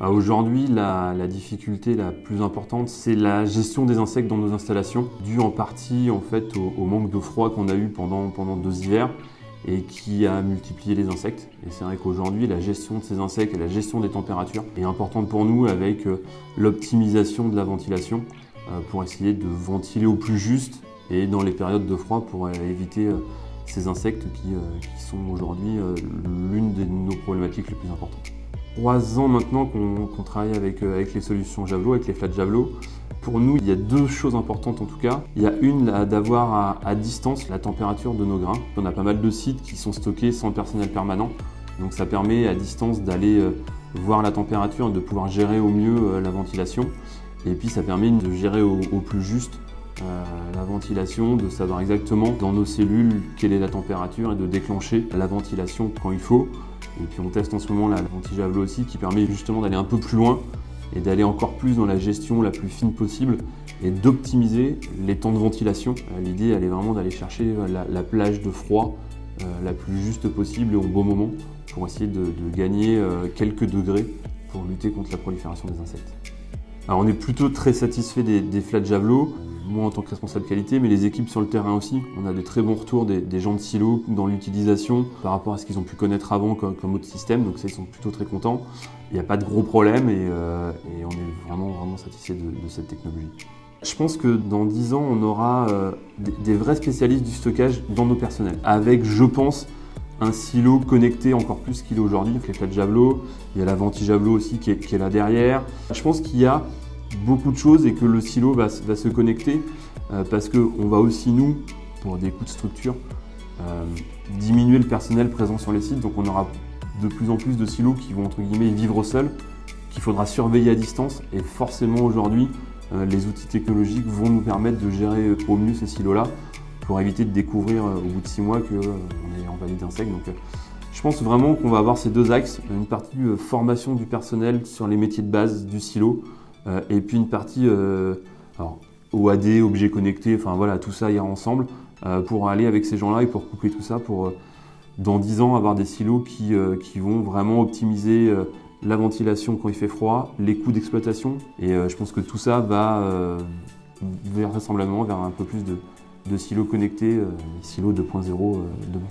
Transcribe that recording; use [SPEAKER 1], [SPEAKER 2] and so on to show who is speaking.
[SPEAKER 1] Aujourd'hui, la difficulté la plus importante, c'est la gestion des insectes dans nos installations, due en partie en fait, au manque de froid qu'on a eu pendant 2 hivers et qui a multiplié les insectes. Et c'est vrai qu'aujourd'hui, la gestion de ces insectes et la gestion des températures est importante pour nous avec l'optimisation de la ventilation pour essayer de ventiler au plus juste et dans les périodes de froid pour éviter ces insectes qui sont aujourd'hui l'une de nos problématiques les plus importantes. 3 ans maintenant qu'on travaille avec les solutions Javelot, avec les flats Javelot. Pour nous, il y a 2 choses importantes en tout cas. Il y a une, d'avoir à distance la température de nos grains. On a pas mal de sites qui sont stockés sans le personnel permanent. Donc ça permet à distance d'aller voir la température, de pouvoir gérer au mieux la ventilation. Et puis ça permet de gérer au plus juste la ventilation, de savoir exactement dans nos cellules quelle est la température et de déclencher la ventilation quand il faut. Et puis on teste en ce moment la ventile Javelot aussi qui permet justement d'aller un peu plus loin et d'aller encore plus dans la gestion la plus fine possible et d'optimiser les temps de ventilation. L'idée elle est vraiment d'aller chercher la plage de froid la plus juste possible et au bon moment pour essayer de gagner quelques degrés pour lutter contre la prolifération des insectes. Alors on est plutôt très satisfait des flats Javelot, moi en tant que responsable qualité, mais les équipes sur le terrain aussi. On a de très bons retours des gens de silo dans l'utilisation par rapport à ce qu'ils ont pu connaître avant comme autre système, donc ça ils sont plutôt très contents. Il n'y a pas de gros problèmes et on est vraiment satisfait de cette technologie. Je pense que dans 10 ans, on aura des vrais spécialistes du stockage dans nos personnels, avec, je pense, un silo connecté encore plus qu'il est aujourd'hui, avec les flats Javelot. Il y a la ventile Javelot aussi qui est là derrière. Je pense qu'il y a beaucoup de choses et que le silo va se connecter parce qu'on va aussi, nous, pour des coûts de structure, diminuer le personnel présent sur les sites. Donc on aura de plus en plus de silos qui vont entre guillemets vivre seuls, qu'il faudra surveiller à distance. Et forcément aujourd'hui, les outils technologiques vont nous permettre de gérer au mieux ces silos-là pour éviter de découvrir au bout de 6 mois qu'on est envahi d'insectes. Donc je pense vraiment qu'on va avoir ces 2 axes, une partie formation du personnel sur les métiers de base du silo, et puis une partie OAD, objets connectés, enfin voilà, tout ça ira ensemble pour aller avec ces gens-là et pour coupler tout ça pour dans 10 ans avoir des silos qui vont vraiment optimiser la ventilation quand il fait froid, les coûts d'exploitation et je pense que tout ça va vraisemblablement vers un peu plus de silos connectés, silos 2.0 demain.